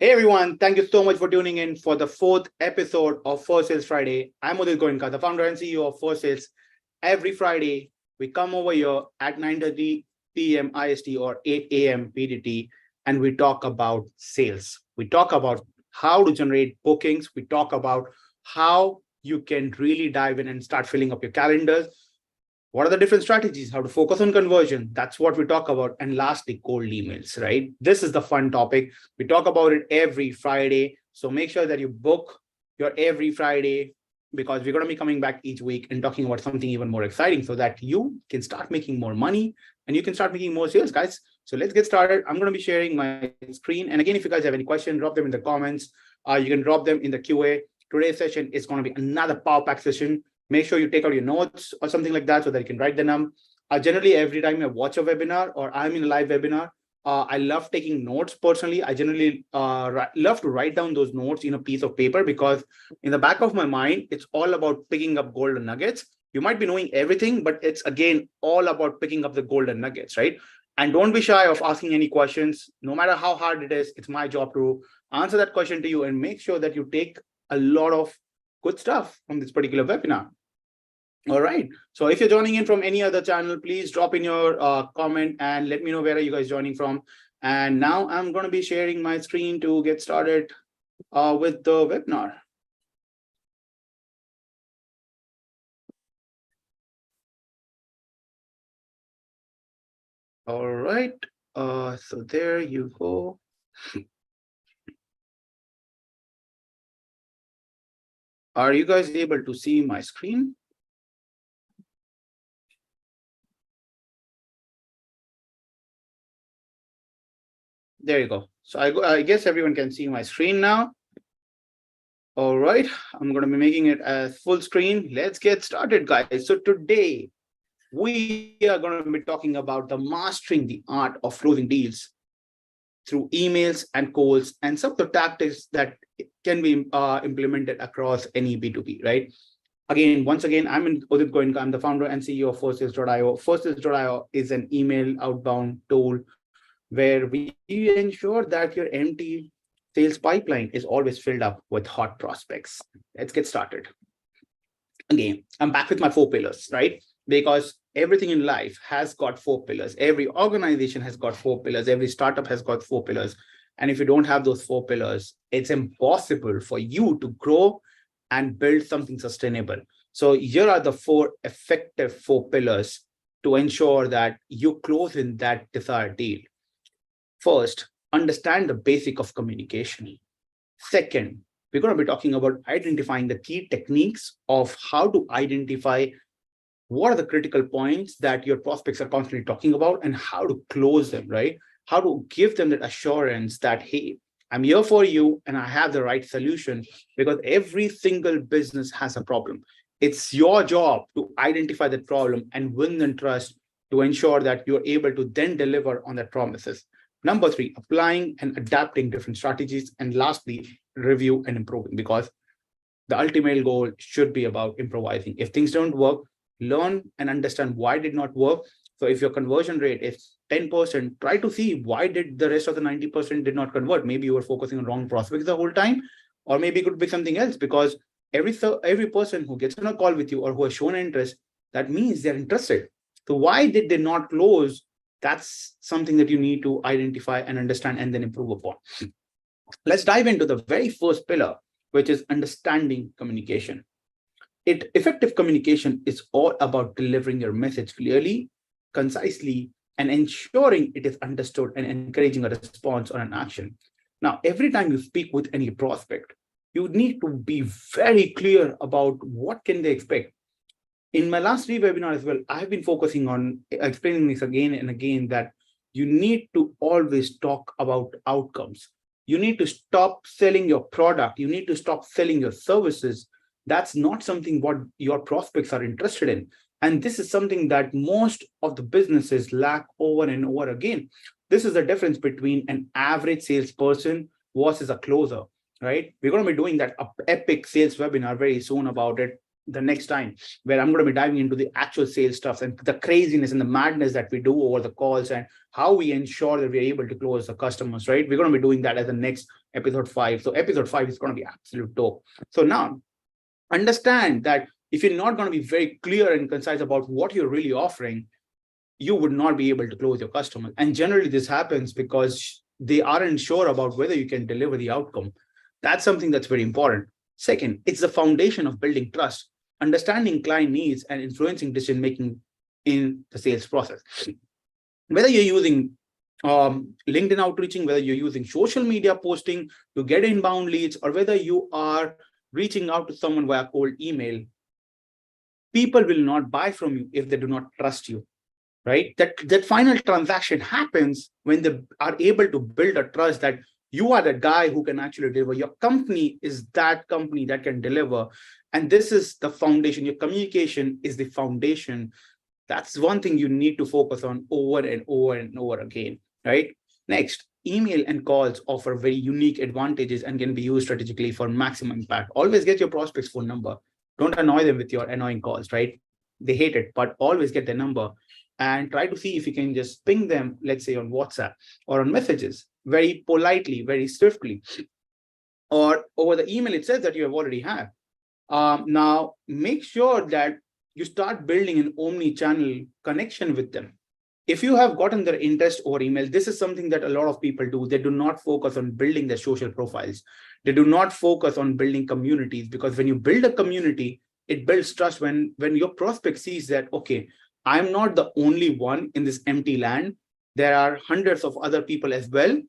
Hey everyone, thank you so much for tuning in for the fourth episode of Firstsales Friday. I'm Udit Goenka, the founder and CEO of Firstsales. Every Friday, we come over here at 9:30 p.m. IST or 8 a.m. PDT, and we talk about sales. We talk about how to generate bookings. We talk about how you can really dive in and start filling up your calendars. What are the different strategies? How to focus on conversion? That's what we talk about. And lastly, cold emails, right? This is the fun topic. We talk about it every Friday. So make sure that you book your every Friday because we're going to be coming back each week and talking about something even more exciting so that you can start making more money and you can start making more sales, guys. So let's get started. I'm going to be sharing my screen. And again, if you guys have any questions, drop them in the comments. You can drop them in the QA. Today's session is going to be another power pack session. Make sure you take out your notes or something like that so that you can write them. Generally, every time I watch a webinar or I'm in a live webinar, I love taking notes personally. I generally love to write down those notes in a piece of paper because in the back of my mind, it's all about picking up golden nuggets. You might be knowing everything, but it's again all about picking up the golden nuggets, right? And don't be shy of asking any questions. No matter how hard it is, it's my job to answer that question to you and make sure that you take a lot of good stuff from this particular webinar. All right. So if you're joining in from any other channel, please drop in your comment and let me know where are you guys joining from. And now I'm going to be sharing my screen to get started with the webinar. All right. So there you go. Are you guys able to see my screen? There you go. So I guess everyone can see my screen now. All right, I'm going to be making it as full screen. Let's get started, guys. So today we are going to be talking about the mastering the art of closing deals through emails and calls and some of the tactics that can be implemented across any B2B, right? Once again, I'm Udit Goenka. I'm the founder and CEO of Firstsales.io. Firstsales.io is an email outbound tool where we ensure that your empty sales pipeline is always filled up with hot prospects. Let's get started. Again, I'm back with my 4 pillars, right? Because everything in life has got 4 pillars. Every organization has got 4 pillars. Every startup has got 4 pillars. And if you don't have those 4 pillars, it's impossible for you to grow and build something sustainable. So here are the 4 effective 4 pillars to ensure that you close in that desired deal. First, understand the basic of communication. Second, we're going to be talking about identifying the key techniques of how to identify what are the critical points that your prospects are constantly talking about and how to close them, right? How to give them that assurance that, hey, I'm here for you and I have the right solution, because every single business has a problem. It's your job to identify that problem and win them trust to ensure that you're able to then deliver on that promises. Number 3, applying and adapting different strategies. And lastly, review and improving, because the ultimate goal should be about improvising. If things don't work, learn and understand why did not work. So if your conversion rate is 10%, try to see why did the rest of the 90% did not convert. Maybe you were focusing on wrong prospects the whole time, or maybe it could be something else, because every person who gets on a call with you or who has shown interest, that means they're interested. So why did they not close? That's something that you need to identify and understand and then improve upon. Let's dive into the very first pillar, which is understanding communication. Effective communication is all about delivering your message clearly, concisely, and ensuring it is understood and encouraging a response or an action. Now, every time you speak with any prospect, you need to be very clear about what can they expect. In my last 3 webinars as well, I've been focusing on explaining this again and again, that you need to always talk about outcomes. You need to stop selling your product. You need to stop selling your services. That's not something what your prospects are interested in. And this is something that most of the businesses lack over and over again. This is the difference between an average salesperson versus a closer, right? We're going to be doing that epic sales webinar very soon about it. the next time, where I'm going to be diving into the actual sales stuff and the craziness and the madness that we do over the calls and how we ensure that we're able to close the customers, right? We're going to be doing that as the next episode 5. So episode 5 is going to be absolute dope. So now understand that if you're not going to be very clear and concise about what you're really offering, you would not be able to close your customers. And generally this happens because they aren't sure about whether you can deliver the outcome. That's something that's very important. Second, it's the foundation of building trust, understanding client needs and influencing decision-making in the sales process. Whether you're using LinkedIn outreaching, whether you're using social media posting to get inbound leads, or whether you are reaching out to someone via cold email, people will not buy from you if they do not trust you, right? That final transaction happens when they are able to build a trust that you are the guy who can actually deliver. Your company is that company that can deliver. And this is the foundation. Your communication is the foundation. That's one thing you need to focus on over and over and over again, right? Next, email and calls offer very unique advantages and can be used strategically for maximum impact. Always get your prospect's phone number. Don't annoy them with your annoying calls, right? They hate it, but always get their number and try to see if you can just ping them, let's say on WhatsApp or on messages, very politely, very swiftly, or over the email it says that you have already had. Now, make sure that you start building an omni-channel connection with them. If you have gotten their interest over email, this is something that a lot of people do. They do not focus on building their social profiles. They do not focus on building communities, because when you build a community, it builds trust when your prospect sees that, okay, I'm not the only one in this empty land. There are hundreds of other people as well.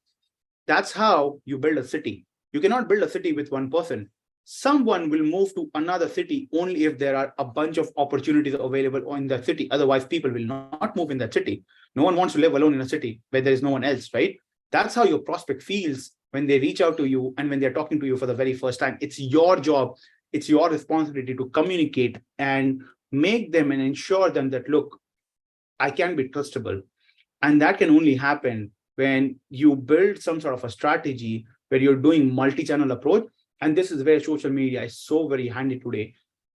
That's how you build a city. You cannot build a city with one person. Someone will move to another city only if there are a bunch of opportunities available in that city. Otherwise, people will not move in that city. No one wants to live alone in a city where there is no one else, right? That's how your prospect feels when they reach out to you and when they're talking to you for the very first time. It's your job. It's your responsibility to communicate and make them and ensure them that, look, I can be trustable. And that can only happen when you build some sort of a strategy where you're doing multi-channel approach. And this is where social media is so very handy today.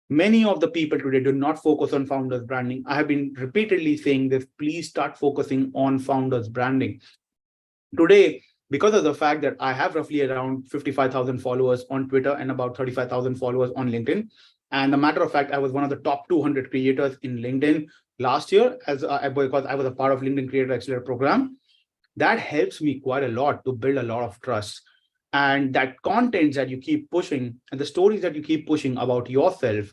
Many of the people today do not focus on founders branding. I have been repeatedly saying this, please start focusing on founders branding. Today, because of the fact that I have roughly around 55,000 followers on Twitter and about 35,000 followers on LinkedIn. And a matter of fact, I was one of the top 200 creators in LinkedIn last year because I was a part of LinkedIn Creator Accelerator program. That helps me quite a lot to build a lot of trust. And that content that you keep pushing and the stories that you keep pushing about yourself,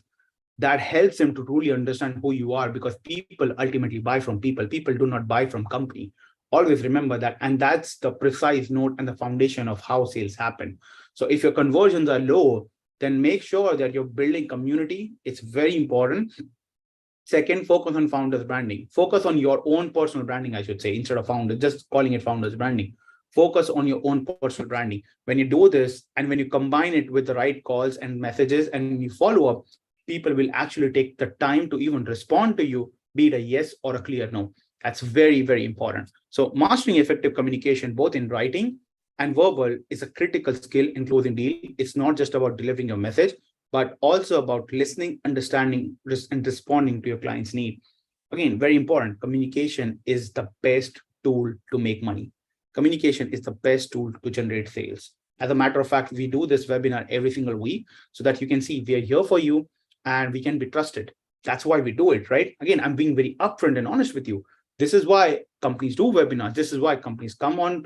that helps them to truly understand who you are, because people ultimately buy from people. People do not buy from company. Always remember that. And that's the precise note and the foundation of how sales happen. So if your conversions are low, then make sure that you're building community. It's very important. Second, focus on founders branding. Focus on your own personal branding, I should say, instead of founders, just calling it founders branding. Focus on your own personal branding. When you do this and when you combine it with the right calls and messages and you follow up, people will actually take the time to even respond to you, be it a yes or a clear no. That's very, very important. So mastering effective communication, both in writing and verbal, is a critical skill in closing deal. It's not just about delivering your message, but also about listening, understanding, and responding to your client's need. Again, very important. Communication is the best tool to make money. Communication is the best tool to generate sales. As a matter of fact, we do this webinar every single week so that you can see we are here for you and we can be trusted. That's why we do it, right? Again, I'm being very upfront and honest with you. This is why companies do webinars. This is why companies come on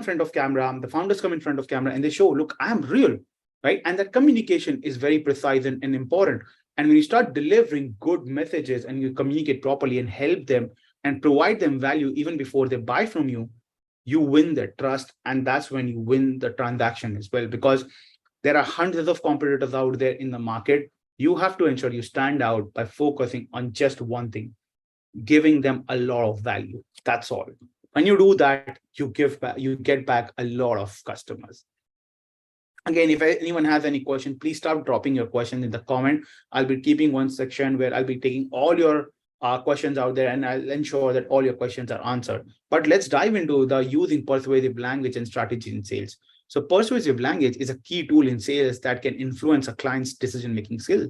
front of camera. The founders come in front of camera and they show, look, I'm real, right? And that communication is very precise and important. And when you start delivering good messages and you communicate properly and help them and provide them value even before they buy from you, you win their trust. And that's when you win the transaction as well, because there are hundreds of competitors out there in the market. You have to ensure you stand out by focusing on just one thing, giving them a lot of value. That's all. When you do that, you get back a lot of customers. Again, if anyone has any question, please start dropping your question in the comment. I'll be keeping one section where I'll be taking all your questions out there, and I'll ensure that all your questions are answered. But let's dive into the using persuasive language and strategy in sales. So persuasive language is a key tool in sales that can influence a client's decision-making skill.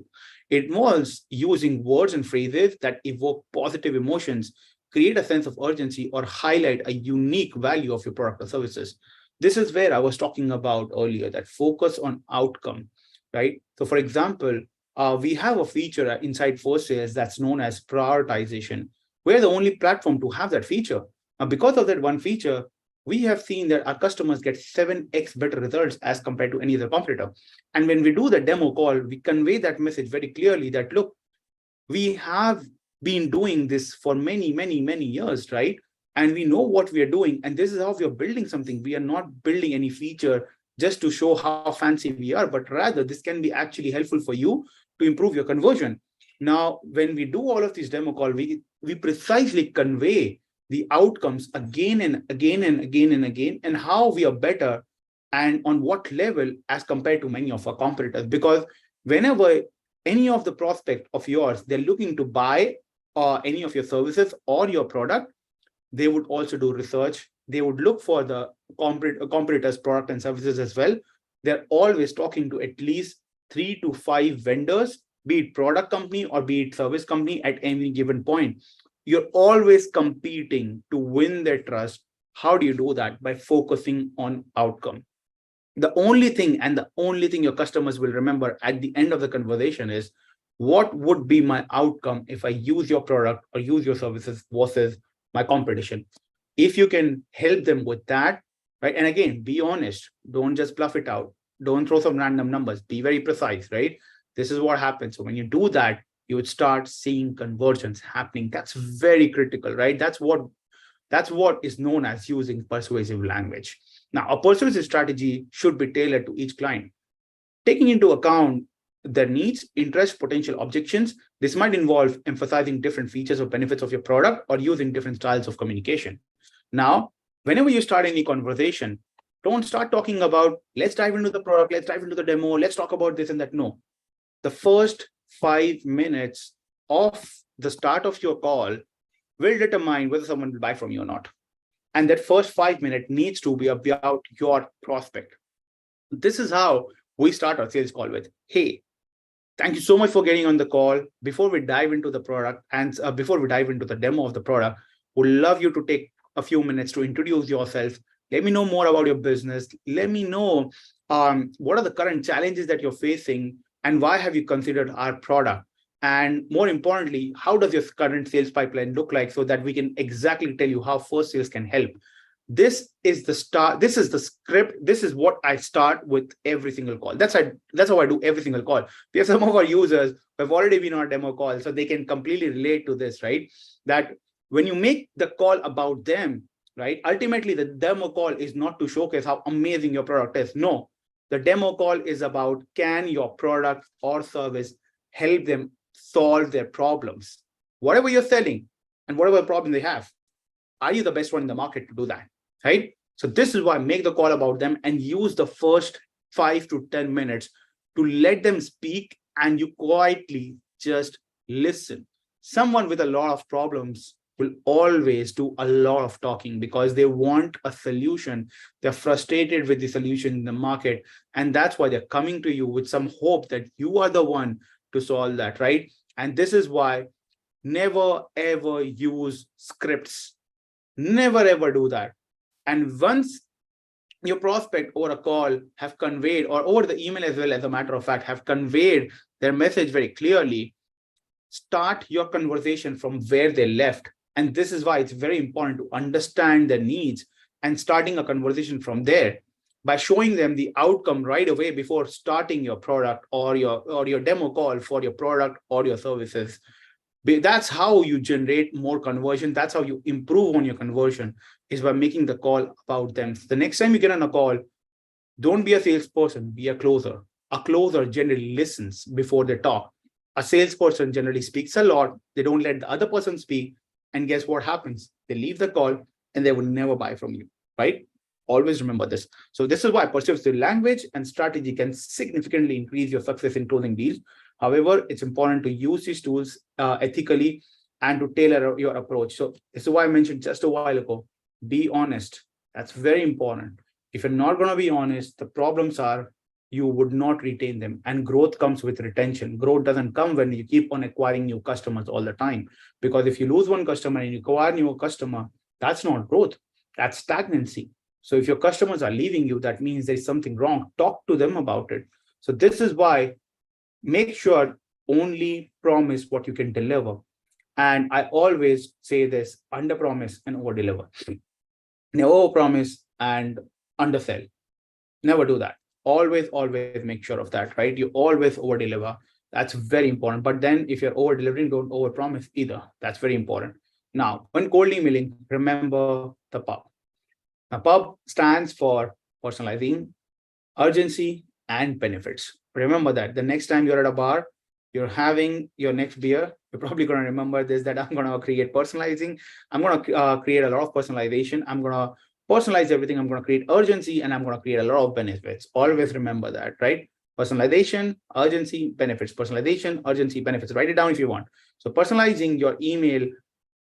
It involves using words and phrases that evoke positive emotions, create a sense of urgency, or highlight a unique value of your product or services. This is where I was talking about earlier, that focus on outcome, right? So for example, we have a feature inside Firstsales that's known as prioritization. We're the only platform to have that feature. Now, because of that one feature, we have seen that our customers get 7x better results as compared to any other competitor. And when we do the demo call, we convey that message very clearly that, look, we have been doing this for many, many, many years, right? And we know what we are doing. And this is how we are building something. We are not building any feature just to show how fancy we are, but rather this can be actually helpful for you to improve your conversion. Now, when we do all of these demo calls, we precisely convey the outcomes again and again and again and again, and how we are better and on what level as compared to many of our competitors. Because whenever any of the prospect of yours, they're looking to buy any of your services or your product, they would also do research. They would look for the competitors' product and services as well. They're always talking to at least 3 to 5 vendors, be it product company or be it service company at any given point. You're always competing to win their trust. How do you do that? By focusing on outcome. The only thing your customers will remember at the end of the conversation is, what would be my outcome if I use your product or use your services versus my competition? If you can help them with that, right? And again, be honest. Don't just bluff it out. Don't throw some random numbers. Be very precise, right? This is what happens. So when you do that, you would start seeing conversions happening. That's very critical, right? That's what is known as using persuasive language. Now, a persuasive strategy should be tailored to each client, taking into account their needs, interests, potential objections. This might involve emphasizing different features or benefits of your product or using different styles of communication. Now, whenever you start any conversation, don't start talking about, let's dive into the product, let's dive into the demo, let's talk about this and that. No. The first 5 minutes of the start of your call will determine whether someone will buy from you or not. And that first 5 minutes needs to be about your prospect. This is how we start our sales call with, hey, thank you so much for getting on the call. Before we dive into the product and before we dive into the demo of the product, would love you to take a few minutes to introduce yourself. Let me know more about your business. Let me know what are the current challenges that you're facing and why have you considered our product? And more importantly, how does your current sales pipeline look like so that we can exactly tell you how Firstsales can help? This is the start. This is the script. This is what I start with every single call. That's how I do every single call. We have some of our users who have already been on our demo call, so they can completely relate to this, right? That when you make the call about them, right? Ultimately, the demo call is not to showcase how amazing your product is. No, the demo call is about, can your product or service help them solve their problems? Whatever you're selling and whatever problem they have, are you the best one in the market to do that, right? So this is why I make the call about them and use the first 5 to 10 minutes to let them speak, and you quietly just listen. Someone with a lot of problems will always do a lot of talking because they want a solution. They're frustrated with the solution in the market. And that's why they're coming to you with some hope that you are the one to solve that, right? And this is why never ever use scripts. Never ever do that. And once your prospect over a call have conveyed, or over the email as well, as a matter of fact, have conveyed their message very clearly, start your conversation from where they left. And this is why it's very important to understand their needs and starting a conversation from there by showing them the outcome right away before starting your product or your demo call for your product or your services. That's how you generate more conversion. That's how you improve on your conversion, is by making the call about them. So the next time you get on a call, don't be a salesperson, be a closer. A closer generally listens before they talk. A salesperson generally speaks a lot. They don't let the other person speak. And guess what happens? They leave the call and they will never buy from you, right? Always remember this. So this is why persuasive language and strategy can significantly increase your success in closing deals. However, it's important to use these tools ethically and to tailor your approach. So this is why I mentioned just a while ago, be honest. That's very important. If you're not going to be honest, the problems are you would not retain them. And growth comes with retention. Growth doesn't come when you keep on acquiring new customers all the time. Because if you lose one customer and you acquire new customer, that's not growth. That's stagnancy. So if your customers are leaving you, that means there's something wrong. Talk to them about it. So this is why make sure only promise what you can deliver. And I always say this, under promise and over deliver. Never over promise and undersell. Never do that. Always make sure of that, right? You always over deliver. That's very important. But then if you're over delivering, don't over promise either. That's very important. Now, when cold emailing, remember the PUB. Now, PUB stands for personalizing, urgency, and benefits. Remember that the next time you're at a bar, you're having your next beer, you're probably going to remember this, that I'm going to create personalizing. I'm going to create a lot of personalization. I'm going to personalize everything. I'm going to create urgency, and I'm going to create a lot of benefits. Always remember that, right? Personalization, urgency, benefits. Personalization, urgency, benefits. Write it down if you want. So personalizing your email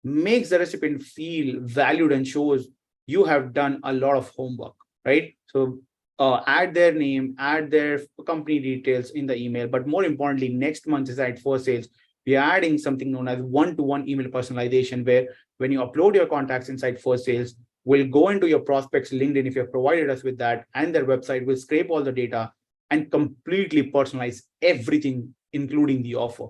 makes the recipient feel valued and shows you have done a lot of homework, right? So add their name, add their company details in the email. But more importantly, next month is at Firstsales, we are adding something known as one-to-one email personalization, where when you upload your contacts inside Firstsales, we'll go into your prospects LinkedIn if you have provided us with that, and their website will scrape all the data and completely personalize everything, including the offer.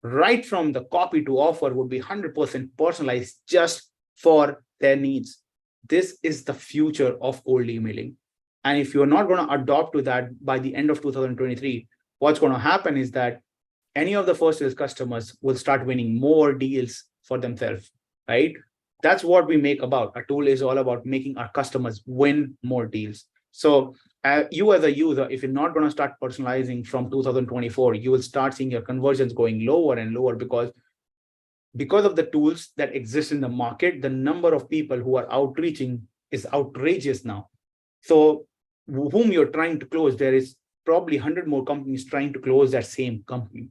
Right from the copy to offer would be 100% personalized just for their needs. This is the future of cold emailing. And if you're not going to adopt to that by the end of 2023, what's going to happen is that any of the Firstsales customers will start winning more deals for themselves, right? That's what we make about. A tool is all about making our customers win more deals. So you as a user, if you're not going to start personalizing from 2024, you will start seeing your conversions going lower and lower because of the tools that exist in the market. The number of people who are outreaching is outrageous now. So whom you're trying to close, there is probably 100 more companies trying to close that same company.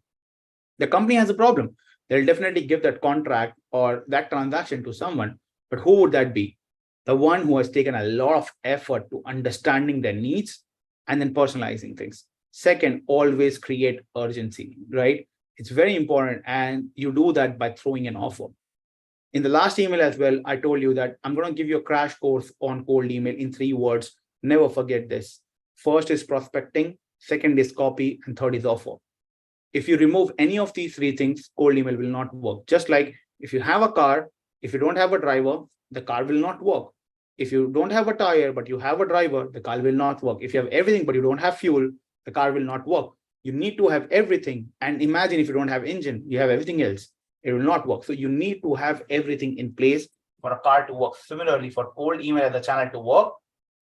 The company has a problem. They'll definitely give that contract or that transaction to someone, but who would that be? The one who has taken a lot of effort to understanding their needs and then personalizing things. Second, always create urgency, right? It's very important. And you do that by throwing an offer. In the last email as well, I told you that I'm going to give you a crash course on cold email in 3 words. Never forget this. First is prospecting, second is copy, and third is offer. If you remove any of these 3 things, cold email will not work. Just like if you have a car, if you don't have a driver, the car will not work. If you don't have a tire, but you have a driver, the car will not work. If you have everything, but you don't have fuel, the car will not work. You need to have everything. And imagine if you don't have engine, you have everything else, it will not work. So you need to have everything in place for a car to work. Similarly, for cold email as a channel to work,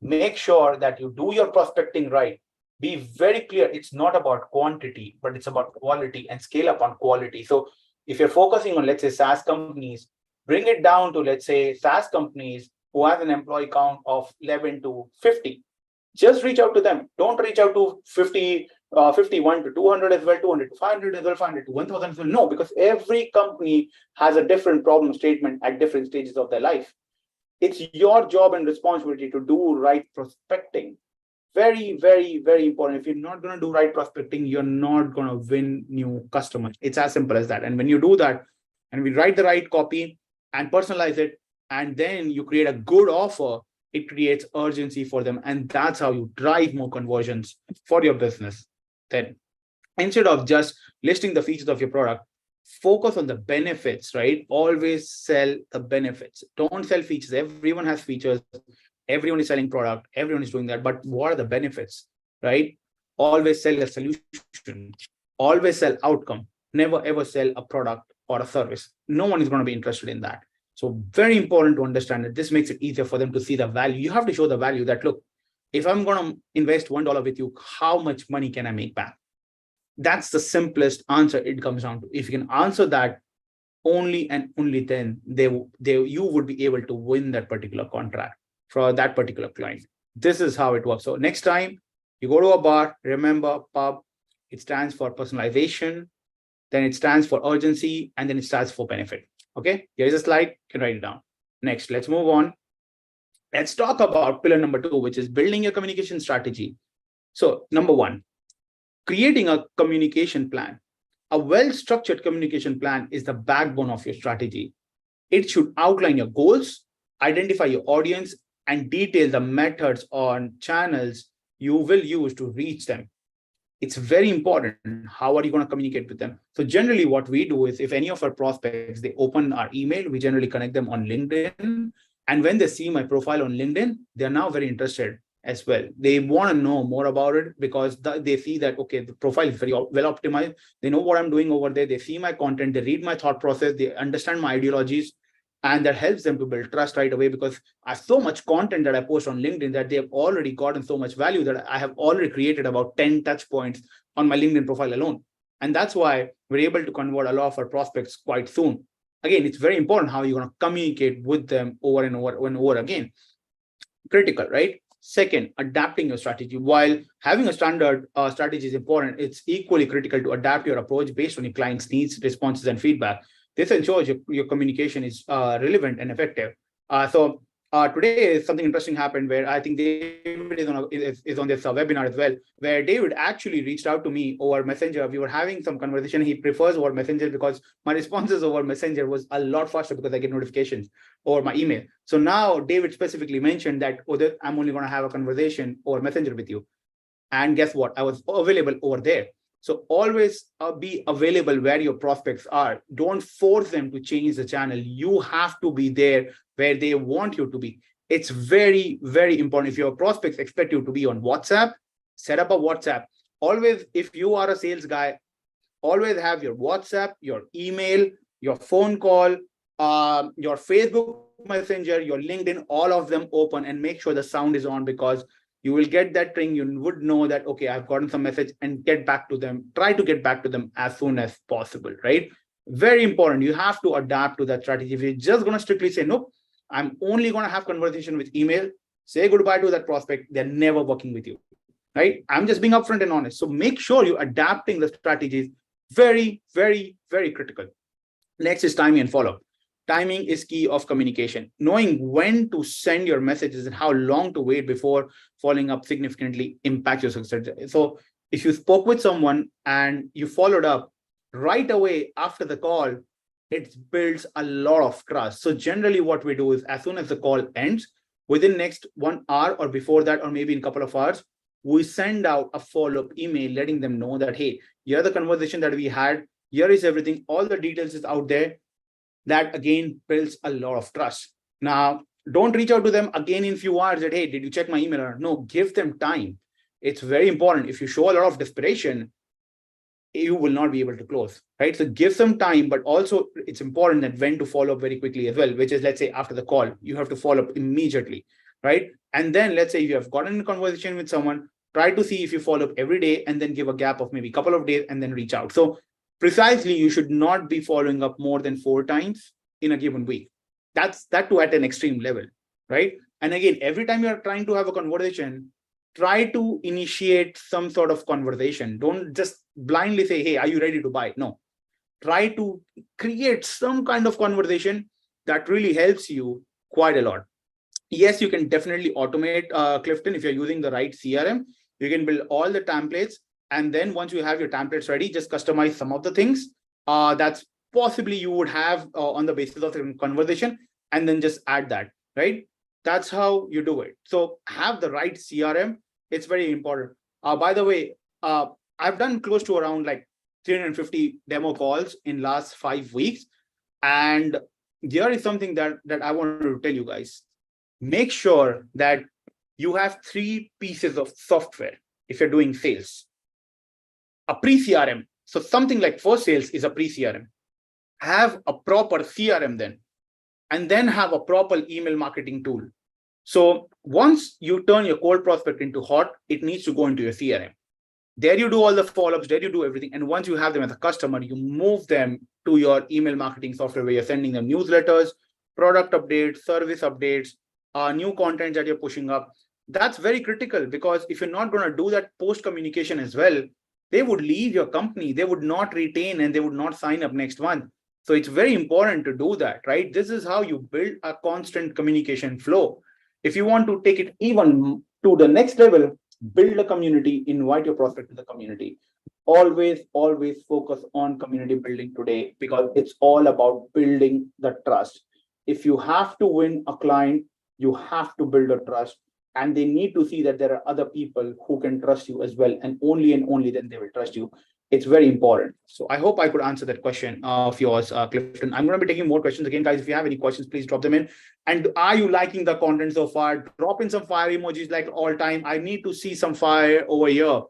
make sure that you do your prospecting right. Be very clear. It's not about quantity, but it's about quality, and scale up on quality. So if you're focusing on, let's say, SaaS companies, bring it down to, let's say, SaaS companies who have an employee count of 11 to 50. Just reach out to them. Don't reach out to 51 to 200 as well, 200 to 500 as well, 500 to 1000 as well. No, because every company has a different problem statement at different stages of their life. It's your job and responsibility to do right prospecting. Very, very, very important. If you're not going to do right prospecting, you're not going to win new customers. It's as simple as that. And when you do that, and we write the right copy and personalize it, and then you create a good offer, it creates urgency for them. And that's how you drive more conversions for your business. Then instead of just listing the features of your product, focus on the benefits, right? Always sell the benefits. Don't sell features. Everyone has features. Everyone is selling product. Everyone is doing that. But what are the benefits, right? Always sell a solution. Always sell outcome. Never, ever sell a product or a service. No one is going to be interested in that. So very important to understand that this makes it easier for them to see the value. You have to show the value that, look, if I'm going to invest $1 with you, how much money can I make back? That's the simplest answer it comes down to. If you can answer that, only and only then you would be able to win that particular contract for that particular client. This is how it works. So next time you go to a bar, remember PUB, it stands for personalization, then it stands for urgency, and then it stands for benefit. Okay, here's a slide, you can write it down. Next, let's move on. Let's talk about pillar number 2, which is building your communication strategy. So number 1, creating a communication plan. A well-structured communication plan is the backbone of your strategy. It should outline your goals, identify your audience, and detail the methods or channels you will use to reach them. It's very important. How are you going to communicate with them? So generally what we do is, if any of our prospects, they open our email, we generally connect them on LinkedIn. And when they see my profile on LinkedIn, they're now very interested as well. They want to know more about it because they see that, okay, the profile is very well optimized. They know what I'm doing over there. They see my content, they read my thought process, they understand my ideologies, and that helps them to build trust right away, because I have so much content that I post on LinkedIn that they have already gotten so much value that I have already created about 10 touch points on my LinkedIn profile alone. And that's why we're able to convert a lot of our prospects quite soon. Again, it's very important how you're going to communicate with them over and over again. Critical, right? Second, adapting your strategy. While having a standard strategy is important, it's equally critical to adapt your approach based on your client's needs, responses, and feedback. This ensures your communication is relevant and effective. So today, something interesting happened where I think David is on this webinar as well, where David actually reached out to me over Messenger. We were having some conversation. He prefers over Messenger because my responses over Messenger was a lot faster because I get notifications over my email. So now David specifically mentioned that, I'm only going to have a conversation over Messenger with you. And guess what? I was available over there. So always be available where your prospects are. Don't force them to change the channel. You have to be there where they want you to be. It's very, very important. If your prospects expect you to be on WhatsApp, set up a WhatsApp. Always, if you are a sales guy, always have your WhatsApp, your email, your phone call, your Facebook Messenger, your LinkedIn, all of them open, and make sure the sound is on, because you will get that ring. You would know that, okay, I've gotten some message, and get back to them. Try to get back to them as soon as possible, right? Very important. You have to adapt to that strategy. If you're just going to strictly say, nope, I'm only going to have conversation with email, say goodbye to that prospect. They're never working with you, right? I'm just being upfront and honest. So make sure you're adapting the strategies. Very, very, very critical. Next is timing and follow-up. Timing is key of communication. Knowing when to send your messages and how long to wait before following up significantly impacts your success. So if you spoke with someone and you followed up right away after the call, it builds a lot of trust. So generally what we do is, as soon as the call ends, within next 1 hour or before that, or maybe in a couple of hours, we send out a follow-up email letting them know that, hey, here's the conversation that we had. Here is everything. All the details is out there. That again builds a lot of trust. Now, don't reach out to them again in a few hours that, hey, did you check my email? Or no, give them time. It's very important. If you show a lot of desperation, you will not be able to close, right? So give some time, but also it's important that when to follow up very quickly as well, which is, let's say after the call, you have to follow up immediately, right? And then let's say you have gotten a conversation with someone, try to see if you follow up every day, and then give a gap of maybe a couple of days and then reach out. So precisely, you should not be following up more than 4 times in a given week. That's that too at an extreme level, right? And again, every time you're trying to have a conversation, try to initiate some sort of conversation. Don't just blindly say, hey, are you ready to buy? No, try to create some kind of conversation that really helps you quite a lot. Yes, you can definitely automate, Clifton, if you're using the right CRM. You can build all the templates. And then once you have your templates ready, just customize some of the things that's possibly you would have on the basis of the conversation, and then just add that, right? That's how you do it. So have the right CRM. It's very important. By the way, I've done close to around like 350 demo calls in last 5 weeks. And there is something that I wanted to tell you guys. Make sure that you have 3 pieces of software if you're doing sales. A pre-CRM. So something like Firstsales is a pre-CRM. Have a proper CRM then, and then have a proper email marketing tool. So once you turn your cold prospect into hot, it needs to go into your CRM. There you do all the follow-ups, there you do everything. And once you have them as a customer, you move them to your email marketing software where you're sending them newsletters, product updates, service updates, new content that you're pushing up. That's very critical, because if you're not going to do that post communication as well, they would leave your company, they would not retain, and they would not sign up next month. So it's very important to do that, right? This is how you build a constant communication flow. If you want to take it even to the next level, build a community, invite your prospect to the community. Always focus on community building today, because it's all about building the trust. If you have to win a client, you have to build a trust, and they need to see that there are other people who can trust you as well, and only then they will trust you. It's very important. So I hope I could answer that question of yours, Clifton. I'm going to be taking more questions again, guys. If you have any questions, please drop them in. And are you liking the content so far? Drop in some fire emojis like all time. I need to see some fire over here.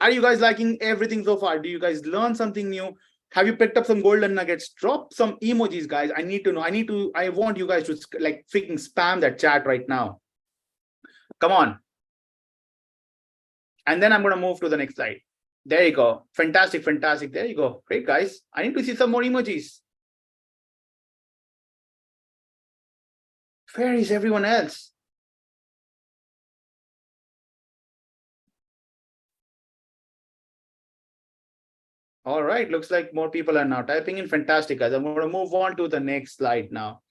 Are you guys liking everything so far? Do you guys learn something new? Have you picked up some golden nuggets? Drop some emojis, guys. I need to know. I want you guys to like freaking spam that chat right now. Come on. And then I'm going to move to the next slide. There you go. Fantastic. There you go. Great, guys. I need to see some more emojis. Where is everyone else? All right. Looks like more people are now typing in. Fantastic, guys. I'm going to move on to the next slide now.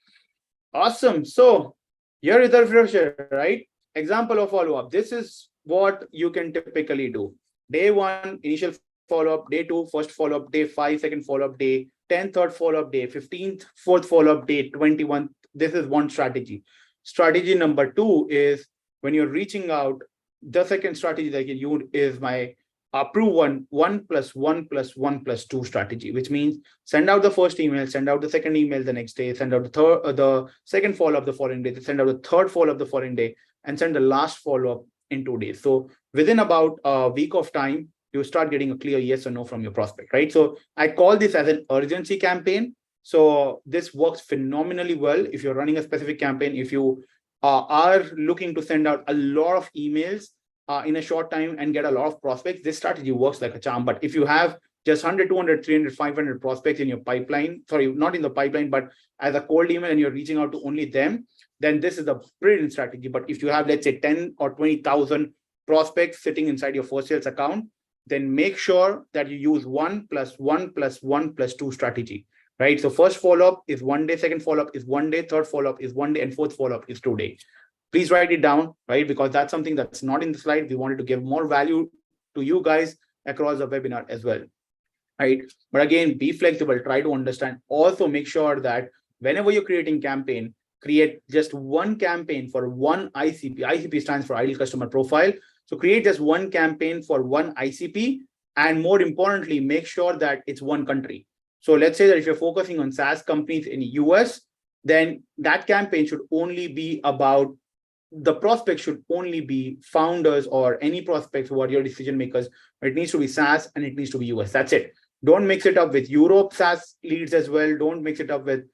Awesome. So here is the refresher, right? Example of follow-up. This is what you can typically do. Day 1, initial follow-up. Day 2, first follow-up. Day 5, second follow-up. Day 10, third follow-up. Day 15th, fourth follow-up. Day 21. This is one strategy. Strategy number 2 is when you're reaching out, the second strategy that you use is my approve 1+1+1+2 strategy, which means send out the first email, send out the second email the next day, send out the second follow-up the following day, send out the third follow-up the following day, and send the last follow-up in 2 days. So within about a week of time, you start getting a clear yes or no from your prospect, right? So I call this as an urgency campaign. So this works phenomenally well if you're running a specific campaign. If you are looking to send out a lot of emails in a short time and get a lot of prospects, this strategy works like a charm. But if you have just 100, 200, 300, 500 prospects in your pipeline, sorry, not in the pipeline, but as a cold email, and you're reaching out to only them, then this is a brilliant strategy. But if you have, let's say, 10 or 20,000 prospects sitting inside your Firstsales account, then make sure that you use 1+1+1+2 strategy, right? So first follow-up is 1 day, second follow-up is 1 day, third follow-up is 1 day, and fourth follow-up is 2 days. Please write it down, right? Because that's something that's not in the slide. We wanted to give more value to you guys across the webinar as well, right? But again, be flexible, try to understand. Also make sure that whenever you're creating campaign, create just one campaign for one ICP. ICP stands for Ideal Customer Profile. So create just one campaign for one ICP. And more importantly, make sure that it's one country. So let's say that if you're focusing on SaaS companies in the US, then that campaign should only be about, the prospect should only be founders or any prospects who are your decision makers. It needs to be SaaS and it needs to be US. That's it. Don't mix it up with Europe SaaS leads as well. Don't mix it up with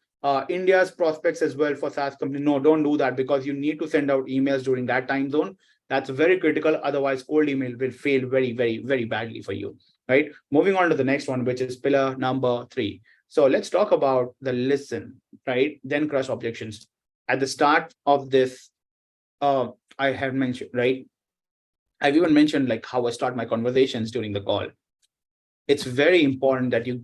India's prospects as well for SaaS company. No, don't do that, because you need to send out emails during that time zone. That's very critical. Otherwise, cold email will fail very badly for you, right?Moving on to the next one, which is pillar number 3. So let's talk about the listen, right? Then crush objections. At the start of this, I have mentioned, right? I've even mentioned like how I start my conversations during the call. It's very important that you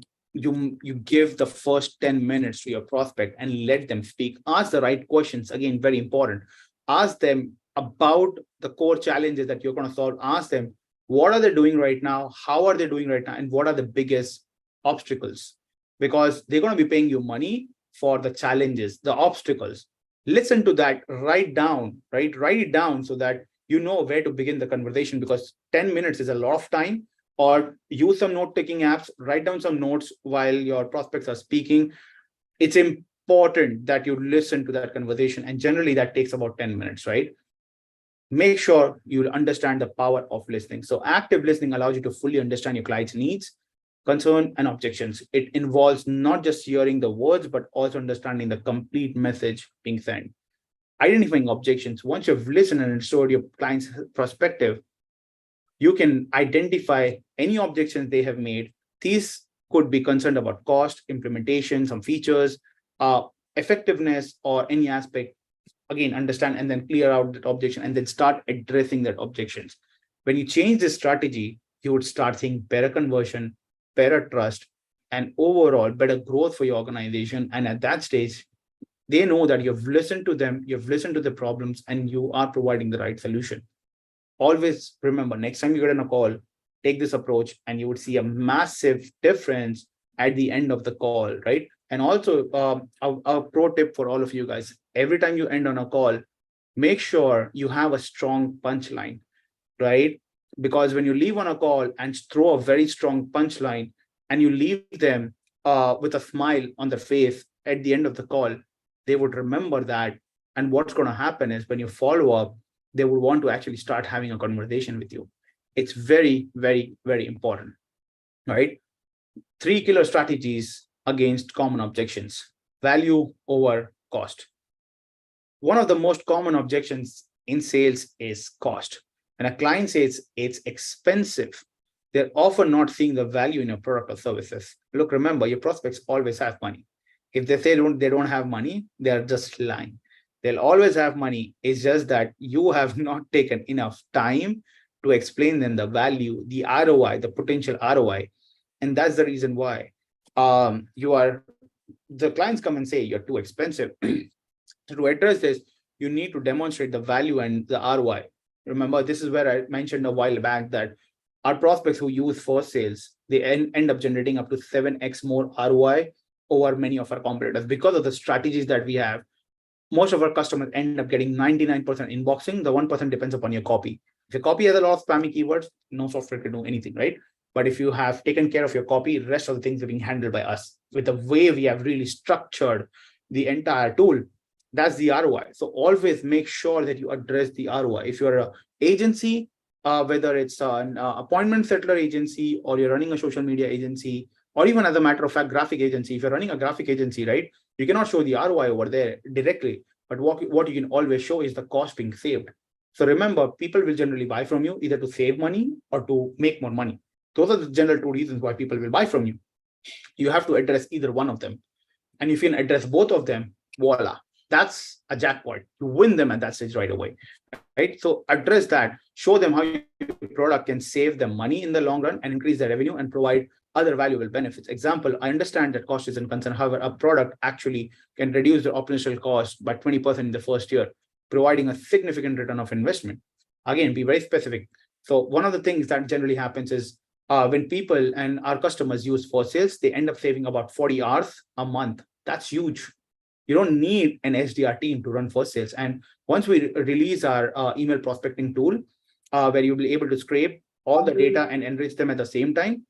give the first 10 minutes to your prospect and let them speak. Ask the right questions. Again, very important. Ask them about the core challenges that you're going to solve. Ask them, what are they doing right now? How are they doing right now? And what are the biggest obstacles? Because they're going to be paying you money for the challenges, the obstacles. Listen to that, write down, right? Write it down so that you know where to begin the conversation, because 10 minutes is a lot of time. Or use some note-taking apps, write down some notes while your prospects are speaking. It's important that you listen to that conversation. And generally that takes about 10 minutes, right? Make sure you understand the power of listening. So active listening allows you to fully understand your client's needs, concern, and objections. It involves not just hearing the words, but also understanding the complete message being sent. Identifying objections. Once you've listened and understood your client's perspective, you can identify any objections they have made. These could be concerned about cost, implementation, some features, effectiveness, or any aspect. Again, understand and then clear out that objection and then start addressing that objections. When you change this strategy, you would start seeing better conversion, better trust, and overall better growth for your organization. And at that stage, They know that you've listened to them, you've listened to the problems, and you are providing the right solution. Always remember, next time you get on a call, take this approach and you would see a massive difference at the end of the call, right? And also a pro tip for all of you guys, every time you end on a call, make sure you have a strong punchline, right? Because when you leave on a call and throw a very strong punchline and you leave them with a smile on their face at the end of the call, they would remember that. And what's going to happen is when you follow up, they would want to actually start having a conversation with you. It's very, very, very important, right? 3 killer strategies against common objections. Value over cost. One of the most common objections in sales is cost. When a client says it's expensive, they're often not seeing the value in your product or services. Look, remember, your prospects always have money. If they say they don't have money, they're just lying. They'll always have money. It's just that you have not taken enough time to explain them the value, the ROI, the potential ROI. And that's the reason why the clients come and say you're too expensive. To address this, you need to demonstrate the value and the ROI. Remember, this is where I mentioned a while back that our prospects who use Firstsales, they end up generating up to 7x more ROI over many of our competitors because of the strategies that we have. Most of our customers end up getting 99% inboxing. The 1% depends upon your copy. If your copy has a lot of spammy keywords, no software can do anything, right? But if you have taken care of your copy, the rest of the things are being handled by us. With the way we have really structured the entire tool, that's the ROI. So always make sure that you address the ROI. If you're an agency, whether it's an appointment settler agency or you're running a social media agency, or even as a matter of fact, graphic agency, if you're running a graphic agency, right, you cannot show the ROI over there directly, but what you can always show is the cost being saved. So remember, people will generally buy from you either to save money or to make more money. Those are the general 2 reasons why people will buy from you. You have to address either one of them. And if you can address both of them, voila, that's a jackpot. You win them at that stage right away, right? So address that, show them how your product can save them money in the long run and increase their revenue and provide other valuable benefits. Example, I understand that cost isn't concern. However, a product actually can reduce the operational cost by 20% in the first year, providing a significant return of investment. Again, be very specific. So one of the things that generally happens is when people and our customers use Firstsales, they end up saving about 40 hours a month. That's huge. You don't need an SDR team to run Firstsales. And once we release our email prospecting tool, where you'll be able to scrape all the data and enrich them at the same time,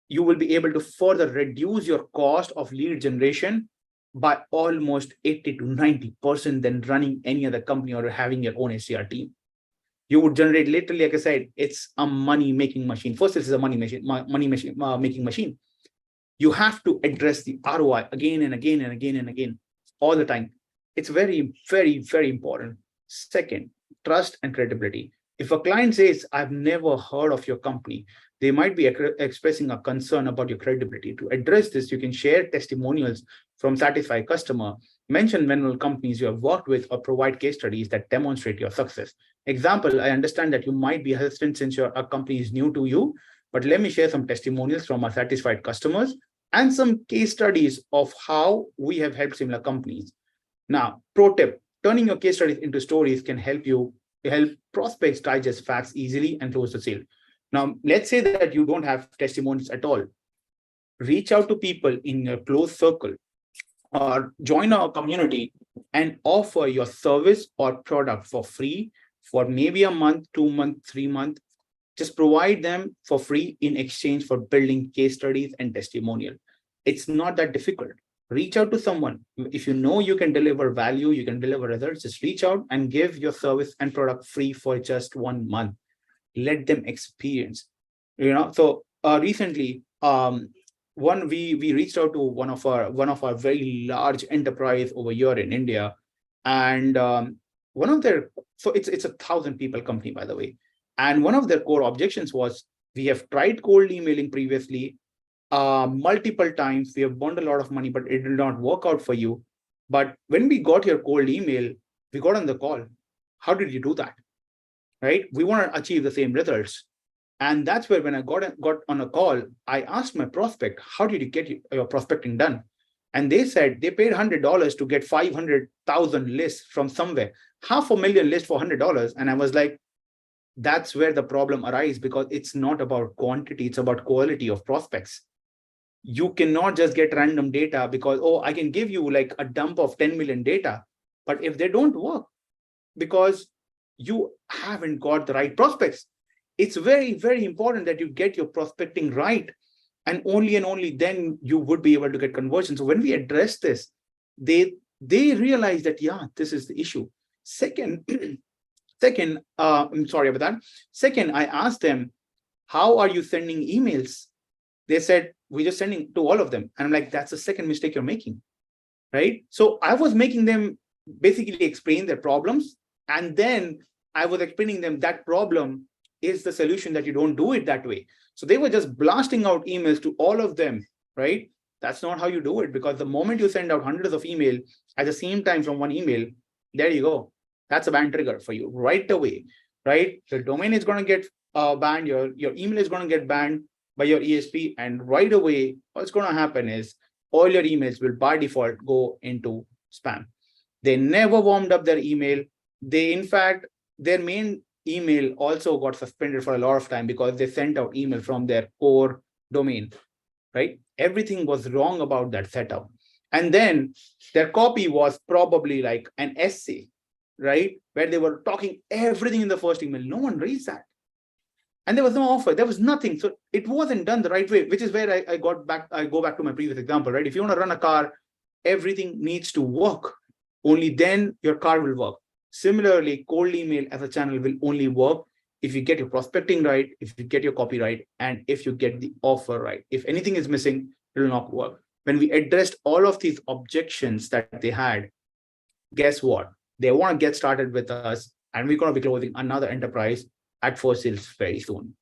you will be able to further reduce your cost of lead generation by almost 80 to 90% than running any other company or having your own SDR team. You would generate literally, like I said, it's a money-making machine. Firstsales is a money-making machine. You have to address the ROI again and again and again and again, all the time. It's very, very, very important. Second, trust and credibility. If a client says, I've never heard of your company, they might be expressing a concern about your credibility. To address this, you can share testimonials from satisfied customer, mention manual companies you have worked with, or provide case studies that demonstrate your success. Example, I understand that you might be hesitant since your company is new to you, but let me share some testimonials from our satisfied customers and some case studies of how we have helped similar companies. Now, pro tip, turning your case studies into stories can help prospects digest facts easily and close the sale. Now, let's say that you don't have testimonials at all. Reach out to people in your close circle or join our community and offer your service or product for free for maybe a month, 2 months, 3 months. Just provide them for free in exchange for building case studies and testimonial. It's not that difficult. Reach out to someone. If you know you can deliver value, you can deliver results, just reach out and give your service and product free for just 1 month. Let them experience. So recently, we reached out to one of our very large enterprise over here in India, and one of their, so it's a 1,000 people company, by the way, and one of their core objections was, we have tried cold emailing previously multiple times, we have burned a lot of money, but it did not work out for you. But when we got your cold email, we got on the call. How did you do that? Right? We want to achieve the same results. And that's where when I got on a call, I asked my prospect, how did you get your prospecting done? And they said they paid $100 to get 500,000 lists from somewhere, 500,000 lists for $100. And I was like, that's where the problem arises, because it's not about quantity, it's about quality of prospects. You cannot just get random data because, oh, I can give you like a dump of 10 million data, but if they don't work, because you haven't got the right prospects. It's very, very important that you get your prospecting right, and only then you would be able to get conversion. So when we address this, they realize that, yeah, this is the issue. Second, I'm sorry about that. Second, I asked them, how are you sending emails? They said, we're just sending to all of them. And I'm like, that's the second mistake you're making, right? So I was making them basically explain their problems. And then I was explaining them that problem is the solution, that you don't do it that way. So they were just blasting out emails to all of them, right? That's not how you do it, because the moment you send out hundreds of email at the same time from one email, there you go. That's a ban trigger for you right away, right? The domain is going to get banned. Your email is going to get banned by your ESP. And right away, what's going to happen is all your emails will by default go into spam. They never warmed up their email. They, in fact, their main email also got suspended for a lot of time because they sent out email from their core domain, right? Everything was wrong about that setup. And then their copy was probably like an essay, right? Where they were talking everything in the first email. No one reads that. And there was no offer. There was nothing. So it wasn't done the right way, which is where I go back to my previous example, right? If you want to run a car, everything needs to work. Only then your car will work. Similarly, cold email as a channel will only work if you get your prospecting right, if you get your copy right, and if you get the offer right. If anything is missing, it will not work. When we addressed all of these objections that they had, guess what? They want to get started with us, and we're going to be closing another enterprise at Firstsales very soon,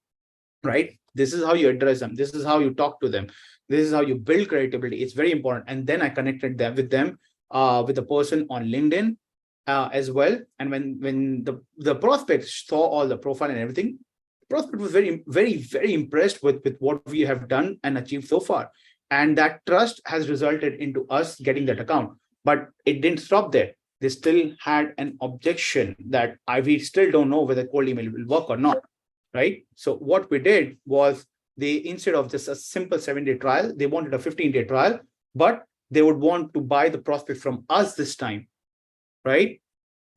right? This is how you address them. This is how you talk to them. This is how you build credibility. It's very important. And then I connected them with the person on LinkedIn as well. And when the prospect saw all the profile and everything, the prospect was very, very, very impressed with what we have done and achieved so far. And that trust has resulted into us getting that account. But it didn't stop there. They still had an objection that we still don't know whether cold email will work or not, right? So what we did was, they, instead of just a simple 7-day trial, they wanted a 15-day trial, but they would want to buy the prospect from us this time, right?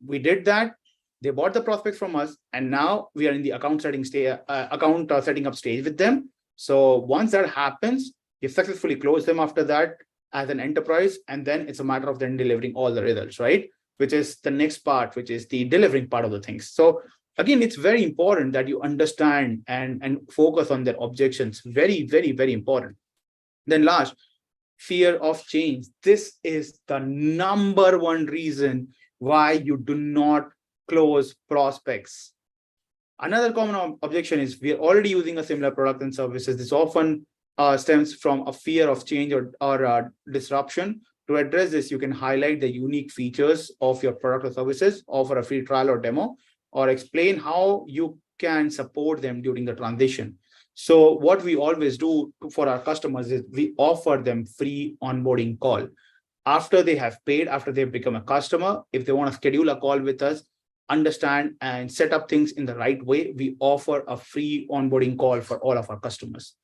We did that. They bought the prospect from us, and now we are in the account setting up stage with them. So once that happens, you successfully close them after that as an enterprise, and then it's a matter of then delivering all the results, right? Which is the next part, which is the delivering part of the things. So again, it's very important that you understand and focus on their objections. Very, very, very important. Then last, fear of change. This is the number one reason why you do not close prospects. Another common objection is, we are already using a similar product and services. This often stems from a fear of change or disruption. To address this, you can highlight the unique features of your product or services, offer a free trial or demo, or explain how you can support them during the transition. So what we always do for our customers is we offer them free onboarding call. After they have paid, after they've become a customer, if they want to schedule a call with us, understand and set up things in the right way, we offer a free onboarding call for all of our customers.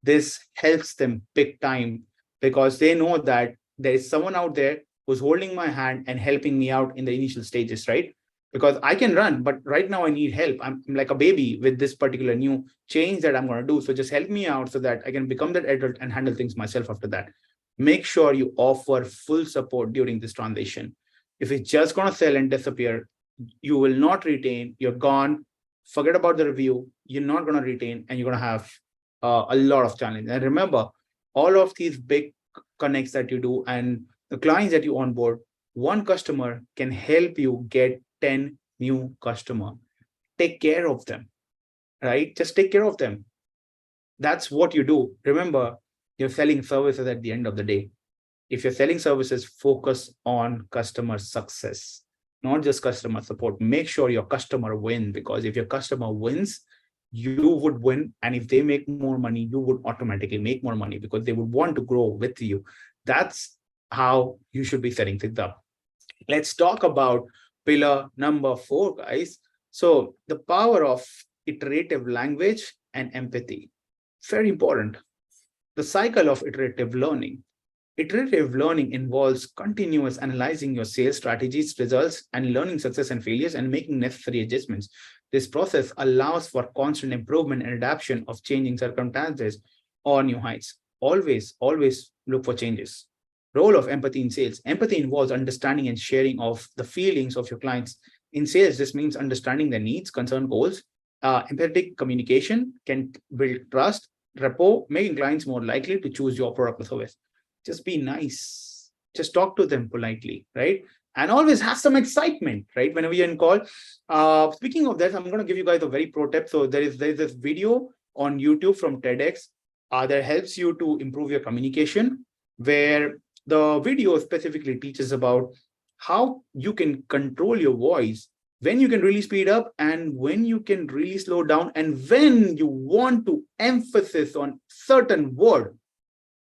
This helps them big time, because they know that there is someone out there who's holding my hand and helping me out in the initial stages, right? Because I can run, but right now I need help. I'm like a baby with this particular new change that I'm going to do. So just help me out so that I can become that adult and handle things myself after that. Make sure you offer full support during this transition. If it's just going to sell and disappear, you will not retain. You're gone. Forget about the review. You're not going to retain, and you're going to have a lot of challenge. And remember, all of these big connects that you do and the clients that you onboard, one customer can help you get 10 new customers. Take care of them, right? Just take care of them. That's what you do. Remember, you're selling services at the end of the day. If you're selling services, focus on customer success, not just customer support. Make sure your customer wins, because if your customer wins, you would win. And if they make more money, you would automatically make more money, because they would want to grow with you. That's how you should be setting things up. Let's talk about pillar number 4, guys. So the power of iterative language and empathy. Very important. The cycle of iterative learning. Iterative learning involves continuous analyzing your sales strategies, results, and learning success and failures and making necessary adjustments. This process allows for constant improvement and adaptation of changing circumstances or new heights. Always look for changes. Role of empathy in sales. Empathy involves understanding and sharing of the feelings of your clients. In sales, this means understanding their needs, concern, goals. Empathetic communication can build trust, rapport, making clients more likely to choose your product or service. Just be nice. Just talk to them politely, right? And always have some excitement, right? Whenever you're in call. Speaking of that, I'm going to give you guys a very pro tip. So there is this video on YouTube from TEDx that helps you to improve your communication, where the video specifically teaches about how you can control your voice, when you can really speed up and when you can really slow down, and when you want to emphasize on certain word.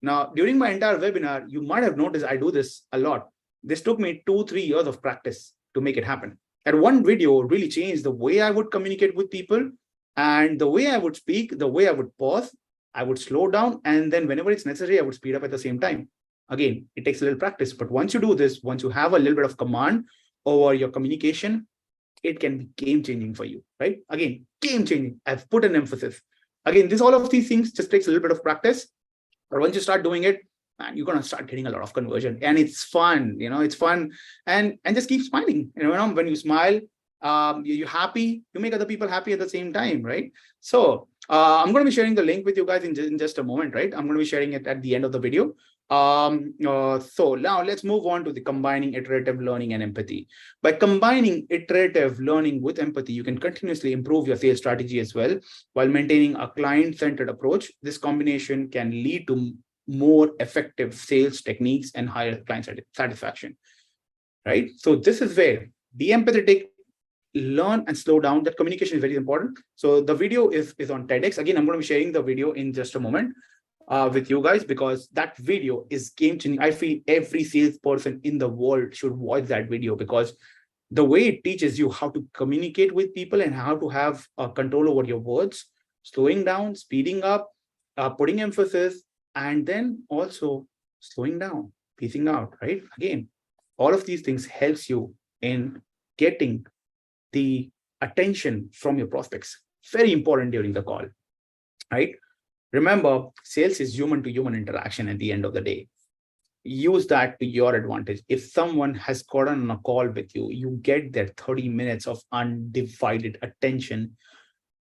Now, during my entire webinar, you might have noticed I do this a lot. This took me 2-3 years of practice to make it happen. And one video really changed the way I would communicate with people and the way I would speak, the way I would pause, I would slow down, and then whenever it's necessary, I would speed up at the same time. Again, it takes a little practice, but once you do this, once you have a little bit of command over your communication, it can be game-changing for you, right? Again, game-changing. I've put an emphasis. Again, all of these things just takes a little bit of practice. But once you start doing it, man, you're going to start getting a lot of conversion, and it's fun. It's fun, and just keep smiling. When you smile, you're happy. You make other people happy at the same time, right? So I'm going to be sharing the link with you guys in just a moment, right? I'm going to be sharing it at the end of the video. So now let's move on to the combining iterative learning and empathy. By combining iterative learning with empathy, you can continuously improve your sales strategy as well while maintaining a client-centered approach. This combination can lead to more effective sales techniques and higher client satisfaction, right? So this is where be empathetic, learn and slow down. That communication is very important. So the video is on TEDx. Again, I'm going to be sharing the video in just a moment with you guys, because that video is game-changing. I feel every salesperson in the world should watch that video, because the way it teaches you how to communicate with people and how to have control over your words, slowing down, speeding up, putting emphasis, and then also slowing down, piecing out, right? Again, all of these things helps you in getting the attention from your prospects. Very important during the call, right? Remember, sales is human-to-human interaction at the end of the day. Use that to your advantage. If someone has gotten on a call with you, you get their 30 minutes of undivided attention.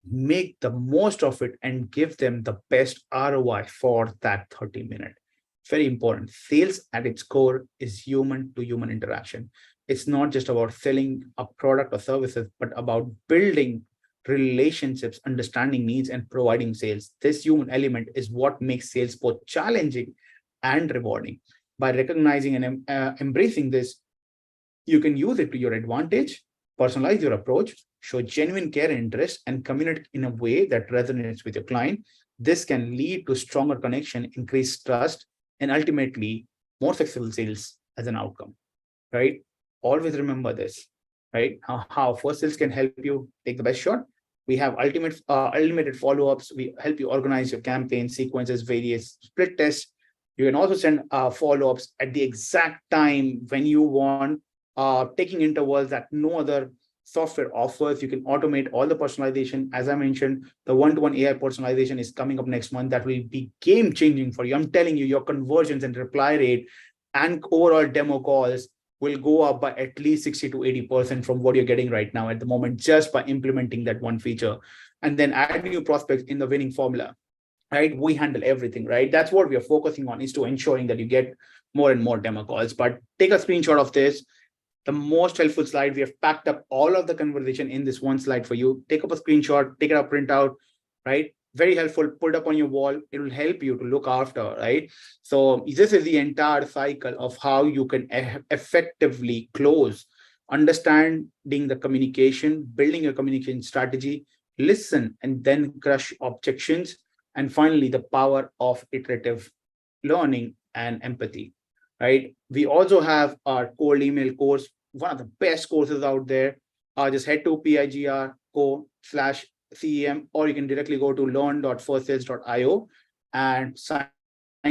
Make the most of it and give them the best ROI for that 30 minutes. Very important. Sales at its core is human-to-human interaction. It's not just about selling a product or services, but about building relationships, understanding needs, and providing sales. This human element is what makes sales both challenging and rewarding. By recognizing and embracing this, you can use it to your advantage, personalize your approach, show genuine care and interest, and communicate in a way that resonates with your client. This can lead to stronger connection, increased trust, and ultimately more successful sales as an outcome, right? Always remember this, right? How Firstsales can help you take the best shot. We have unlimited follow-ups. We help you organize your campaign sequences, various split tests. You can also send follow-ups at the exact time when you want, taking intervals that no other software offers. You can automate all the personalization. As I mentioned, the one-to-one AI personalization is coming up next month. That will be game-changing for you. I'm telling you, your conversions and reply rate and overall demo calls will go up by at least 60 to 80% from what you're getting right now at the moment, just by implementing that one feature. And then add new prospects in the winning formula, right? We handle everything, right? That's what we are focusing on, is to ensuring that you get more and more demo calls. But take a screenshot of this. The most helpful slide. We have packed up all of the conversation in this one slide for you. Take up a screenshot, take it up, print out, right? Very helpful. Put up on your wall. It will help you to look after, right? So this is the entire cycle of how you can effectively close, understanding the communication, building your communication strategy, listen, and then crush objections. And finally, the power of iterative learning and empathy. right? We also have our cold email course, one of the best courses out there. Just head to pigr.co/CEM, or you can directly go to learn.firstsales.io and sign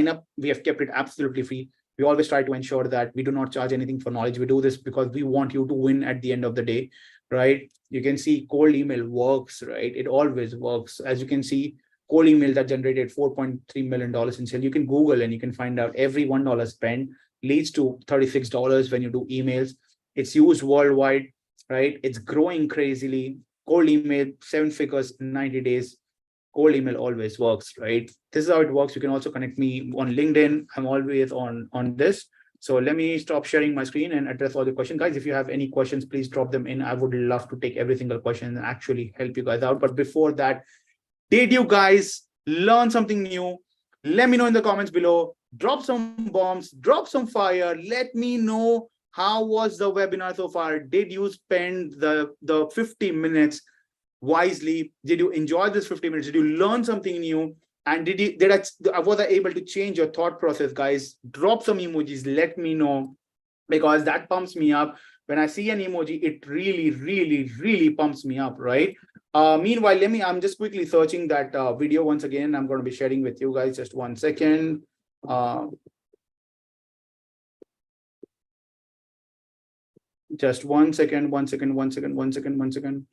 up. We have kept it absolutely free. We always try to ensure that we do not charge anything for knowledge. We do this because we want you to win at the end of the day, right? You can see cold email works, right? It always works. As you can see, cold email that generated $4.3 million in sale. You can Google and you can find out every $1 spent leads to $36 when you do emails. It's used worldwide, right? It's growing crazily. Cold email, 7 figures in 90 days. Cold email always works, right? This is how it works. You can also connect me on LinkedIn. I'm always on this. So let me stop sharing my screen and address all the questions. Guys, if you have any questions, please drop them in. I would love to take every single question and actually help you guys out. But before that, did you guys learn something new? Let me know in the comments below. Drop some bombs, drop some fire. Let me know how was the webinar so far. Did you spend the 50 minutes wisely? Did you enjoy this 50 minutes? Did you learn something new? And was I able to change your thought process, guys? Drop some emojis. Let me know, because that pumps me up. When I see an emoji, it really, really, really pumps me up, right? Meanwhile, I'm just quickly searching that video once again. I'm going to be sharing with you guys. Just 1 second. Just 1 second, 1 second, 1 second, 1 second, 1 second.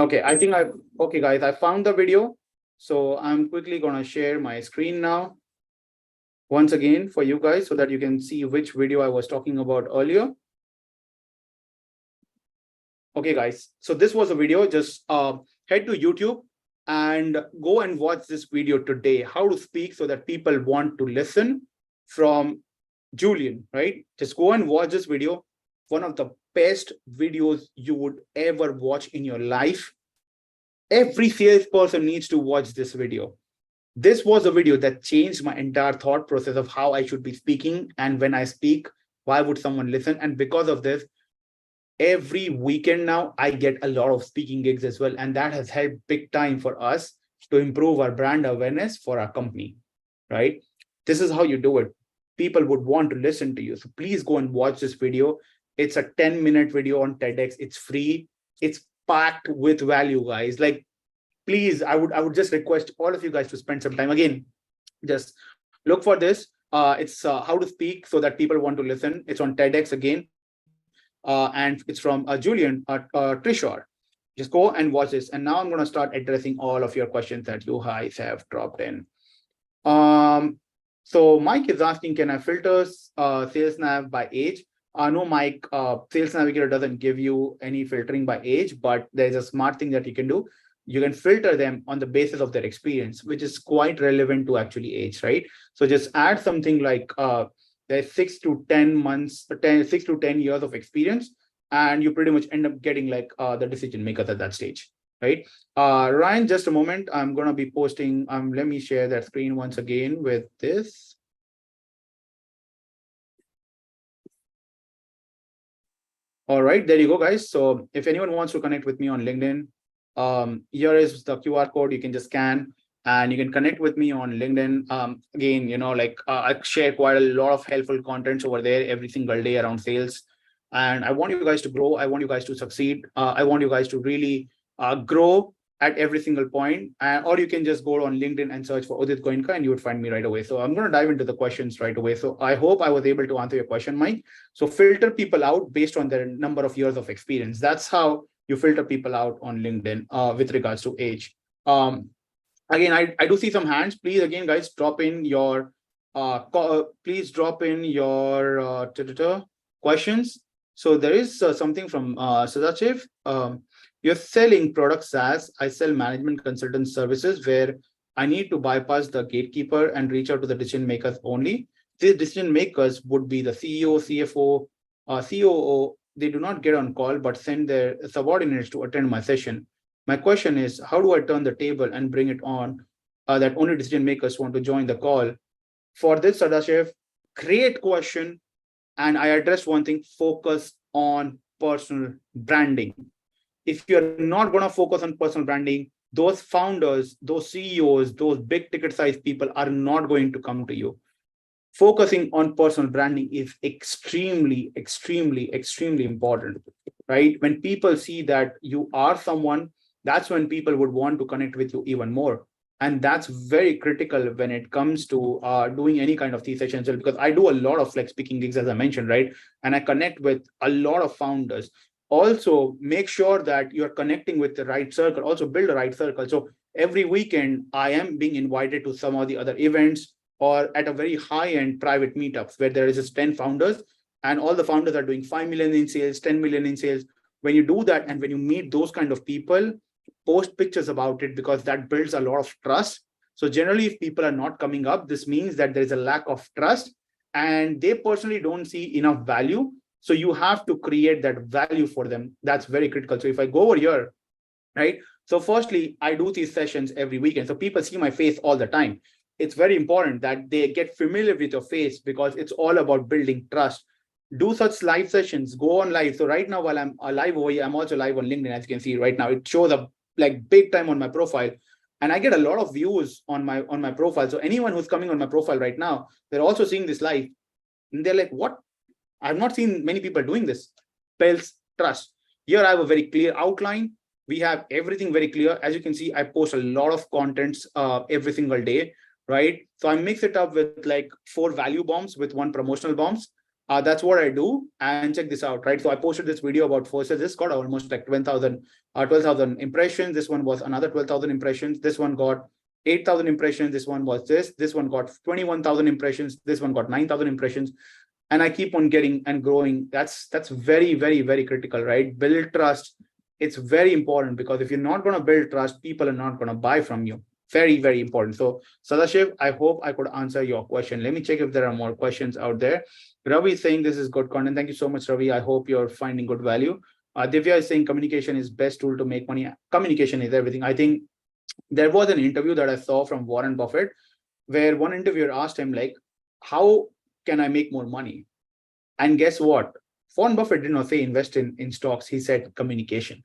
Okay, okay, guys, I found the video. So I'm quickly going to share my screen now once again for you guys so that you can see which video I was talking about earlier. Okay, guys, so this was a video. Just head to YouTube and go and watch this video today, how to speak so that people want to listen, from Julian, right? Just go and watch this video. One of the best videos you would ever watch in your life. Every salesperson needs to watch this video. This was a video that changed my entire thought process of how I should be speaking. And when I speak, why would someone listen? And because of this, every weekend now, I get a lot of speaking gigs as well. And that has helped big time for us to improve our brand awareness for our company, right? This is how you do it. People would want to listen to you. So please go and watch this video. It's a 10-minute video on TEDx. It's free. It's packed with value, guys. Like, please, I would just request all of you guys to spend some time. Again, just look for this. It's how to speak so that people want to listen. It's on TEDx again. And it's from Julian Trishore. Just go and watch this. And now I'm going to start addressing all of your questions that you guys have dropped in. So Mike is asking, can I filter Sales Nav by age? No, Mike, Sales Navigator doesn't give you any filtering by age, but there's a smart thing that you can do. You can filter them on the basis of their experience, which is quite relevant to actually age, right? So just add something like there's 6 to 10 months, 6 to 10 years of experience, and you pretty much end up getting like the decision makers at that stage, right? Ryan, just a moment. I'm going to be posting. Let me share that screen once again with this. All right, there you go, guys. So if anyone wants to connect with me on LinkedIn, here is the QR code. You can just scan and you can connect with me on LinkedIn. Again, I share quite a lot of helpful contents over there every single day around sales. And I want you guys to grow. I want you guys to succeed. I want you guys to really grow at every single point. Or you can just go on LinkedIn and search for Udit Goenka and you would find me right away. So I'm going to dive into the questions right away. So I hope I was able to answer your question, Mike. So filter people out based on their number of years of experience. That's how you filter people out on LinkedIn with regards to age. Again, I do see some hands. Please, again, guys, drop in your questions. So there is something from Sadachiv. You're selling product SaaS. I sell management consultant services where I need to bypass the gatekeeper and reach out to the decision makers only. These decision makers would be the CEO, CFO, COO. They do not get on call, but send their subordinates to attend my session. My question is, how do I turn the table and bring it on that only decision makers want to join the call? For this, Sadashev, great question. And I addressed one thing, focus on personal branding. If you're not going to focus on personal branding, those founders, those CEOs, those big ticket size people are not going to come to you. Focusing on personal branding is extremely, extremely, extremely important, right? When people see that you are someone, that's when people would want to connect with you even more. And that's very critical when it comes to doing any kind of these sessions, because I do a lot of like speaking gigs, as I mentioned, right? And I connect with a lot of founders. Also, make sure that you're connecting with the right circle. Also, build a right circle. So every weekend, I am being invited to some of the other events or at a very high-end private meetups where there is just 10 founders and all the founders are doing 5 million in sales, 10 million in sales. When you do that and when you meet those kind of people, post pictures about it, because that builds a lot of trust. So generally, if people are not coming up, this means that there is a lack of trust and they personally don't see enough value. So you have to create that value for them. That's very critical. So if I go over here, right? So firstly, I do these sessions every weekend. So people see my face all the time. It's very important that they get familiar with your face because it's all about building trust. Do such live sessions, go on live. So right now, while I'm live over here, I'm also live on LinkedIn, as you can see right now. It shows up like big time on my profile. And I get a lot of views on my profile. So anyone who's coming on my profile right now, they're also seeing this live. And they're like, what? I've not seen many people doing this. Builds trust. Here I have a very clear outline. We have everything very clear. As you can see, I post a lot of contents every single day, right? So I mix it up with like 4 value bombs with 1 promotional bombs. That's what I do. And check this out, right? So I posted this video about Firstsales. This got almost like 12,000 impressions. This one was another 12,000 impressions. This one got 8,000 impressions. This one was this. This one got 21,000 impressions. This one got 9,000 impressions. And I keep on getting and growing. That's very, very, very critical, right? Build trust. It's very important because if you're not going to build trust, people are not going to buy from you. Very, very important. So Sadashiv, I hope I could answer your question. Let me check if there are more questions out there. Ravi is saying this is good content. Thank you so much, Ravi. I hope you're finding good value. Divya is saying communication is best tool to make money. Communication is everything. I think there was an interview that I saw from Warren Buffett where one interviewer asked him like, how can I make more money? And guess what? Warren Buffett did not say invest in stocks. He said communication.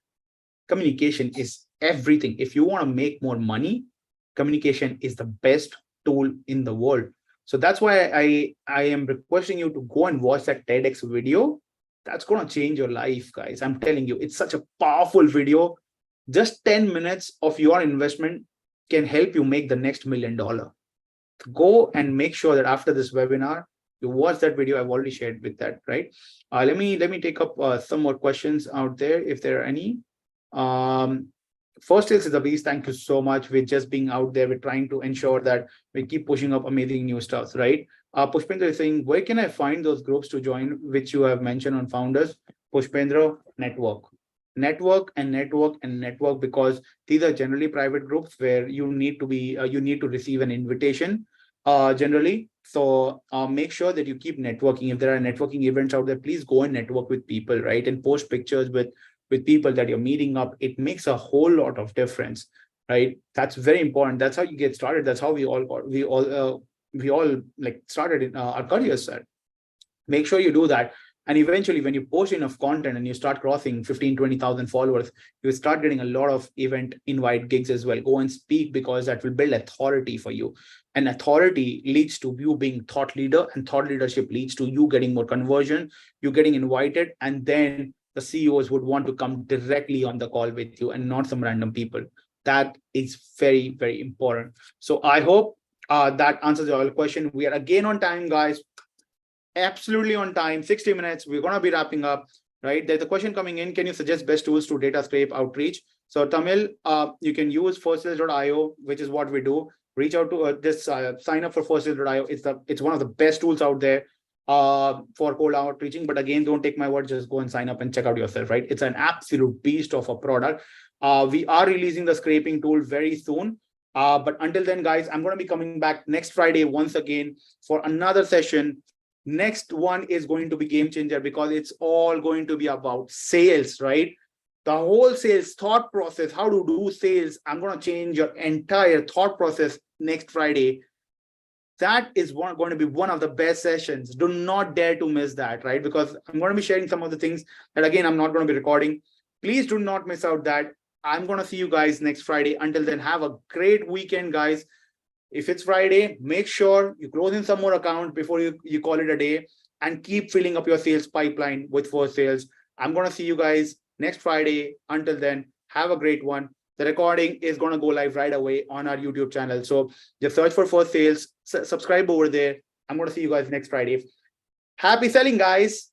Communication is everything. If you want to make more money, communication is the best tool in the world. So that's why I am requesting you to go and watch that TEDx video. That's going to change your life, guys. I'm telling you, it's such a powerful video. Just 10 minutes of your investment can help you make the next $1 million. Go and make sure that after this webinar, you watch that video. I've already shared with that, right? Let me take up some more questions out there if there are any. Firstsales is a beast. Thank you so much. We're just being out there. We're trying to ensure that we keep pushing up amazing new stuff, right? Pushpendra is saying, where can I find those groups to join, which you have mentioned on founders? Pushpendra, network, because these are generally private groups where you need to be, you need to receive an invitation generally. So make sure that you keep networking. If there are networking events out there, please go and network with people, right? And post pictures with people that you're meeting up. It makes a whole lot of difference, right? That's very important. That's how you get started. That's how we all like started in our careers, sir. Make sure you do that. And eventually, when you post enough content and you start crossing 15, 20,000 followers, you start getting a lot of event invite gigs as well. Go and speak, because that will build authority for you. And authority leads to you being thought leader, and thought leadership leads to you getting more conversion, you getting invited, and then the CEOs would want to come directly on the call with you and not some random people. That is very, very important. So I hope that answers your question. We are again on time, guys. Absolutely on time, 60 minutes. We're going to be wrapping up, right? There's a question coming in. Can you suggest best tools to data scrape outreach? So Tamil, you can use Firstsales.io, which is what we do. Reach out to sign up for Firstsales.io. It's one of the best tools out there for cold outreaching. But again, don't take my word, just go and sign up and check out yourself, right? It's an absolute beast of a product. We are releasing the scraping tool very soon. But until then, guys, I'm going to be coming back next Friday once again for another session. Next one is going to be game changer, because it's all going to be about sales, right? The whole sales thought process, how to do sales. I'm going to change your entire thought process next Friday. that is going to be one of the best sessions. Do not dare to miss that, right? Because I'm going to be sharing some of the things that, again, I'm not going to be recording. Please do not miss out that. I'm going to see you guys next Friday. Until then, have a great weekend, guys. If it's Friday, make sure you close in some more accounts before you call it a day, and keep filling up your sales pipeline with Firstsales. I'm going to see you guys next Friday. Until then, have a great one. The recording is going to go live right away on our YouTube channel. So just search for Firstsales, subscribe over there. I'm going to see you guys next Friday. Happy selling, guys.